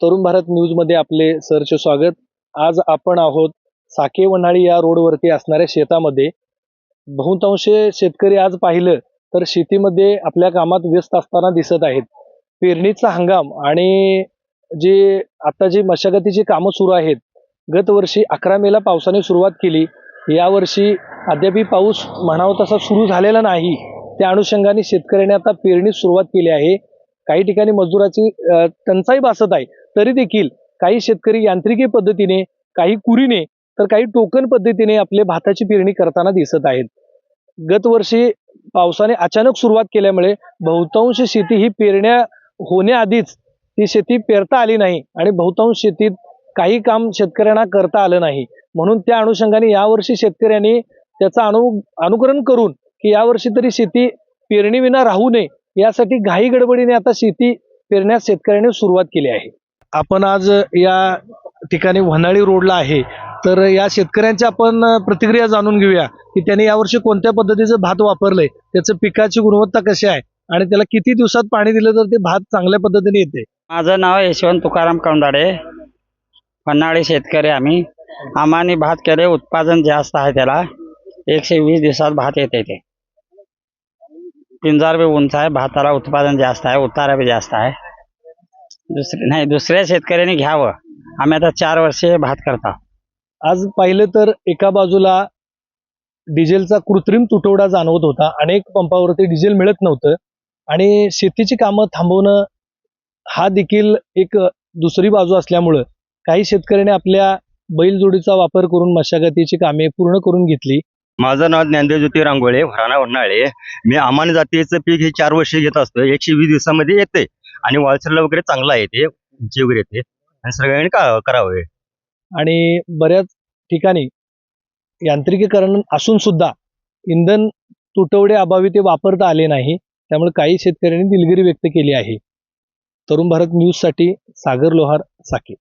तरुण भारत न्यूजमध्ये आपले सरचे स्वागत। आज आपण आहोत साके वन्हाळी या रोडवरती असणाऱ्या शेतामध्ये। बहुतांश शेतकरी आज पाहिलं तर शेतीमध्ये आपल्या कामात व्यस्त असताना दिसत आहेत। पेरणीचा हंगाम आणि जे आता जी मशागतीची कामं सुरू आहेत, गत वर्षी 11 मेला पावसाने सुरुवात केली, यावर्षी अद्यापही पाऊस म्हणावा तसा सुरू झालेला नाही। त्या अनुषंगाने शेतकऱ्यांनी आता पेरणीस सुरुवात केली आहे। काही ठिकाणी मजुराची टंचाई भासत आहे, तरी देखील काही शेतकरी यांत्रिकी पद्धतीने, काही कुरीने तर काही टोकन पद्धतीने आपले भाताची पेरणी करताना दिसत आहेत। गत वर्षी पावसाने अचानक सुरुवात केल्यामुळे बहुतांश शेती ही पेरण्या होण्याआधीच ती शेती पेरता आली नाही आणि बहुतांश शेतीत काही काम शेतकऱ्यांना करता आलं नाही। म्हणून त्या अनुषंगाने यावर्षी शेतकऱ्यांनी त्याचा अनुकरण करून की यावर्षी तरी शेती पेरणीविना राहू नये यासाठी घाई गडबडीने आता शेती पेरण्यास शेतकऱ्यांनी सुरुवात केली आहे। आपण आज या ठिकाणी वन्हाळी रोडला आहे, तर या शेतकऱ्यांच्या आपण प्रतिक्रिया जाणून घेऊया की त्यांनी यावर्षी कोणत्या पद्धतीचं भात वापरलंय, त्याचं पिकाची गुणवत्ता कशी आहे आणि त्याला किती दिवसात पाणी दिलं तर ते भात चांगल्या पद्धतीने येते। माझं नाव यशवंत तुकाराम कौंदाडे, वन्हाळी शेतकरी आम्ही। आम्हाने भात केले, उत्पादन जास्त आहे, त्याला 120 दिवसात भात येते। ते पिंजार बी उंच आहे, भाताला उत्पादन जास्त आहे, उतारा बी जास्त आहे। दुसऱ्या शेतकऱ्यांनी घ्यावं। आम्ही आता 4 वर्षे भात करतो। आज पाहिलं तर एका बाजूला डिझेलचा कृत्रिम तुटवडा जाणवत होता, अनेक पंपावरती डिझेल मिळत नव्हतं आणि शेतीची कामं थांबवणं हा देखील एक दुसरी बाजू असल्यामुळं काही शेतकऱ्यांनी आपल्या बैलजोडीचा वापर करून मशागतीची कामे पूर्ण करून घेतली। माझं नाव ज्ञानदेव ज्योती रांगोळे, भराणा वन्हाळे। मी अमान जातीचं पीक हे 4 वर्षे घेत असतो। 120 दिवसामध्ये येते आणि वाळसरला वगैरे चांगला येते, उंची वगैरे येते आणि सगळ्यांनी करावे। आणि बऱ्याच ठिकाणी यांत्रिकीकरण असून सुद्धा इंधन तुटवडे अभावी ते वापरता आले नाही, त्यामुळे काही शेतकऱ्यांनी दिलगिरी व्यक्त केली आहे। तरुण भारत न्यूजसाठी सागर लोहार, साके।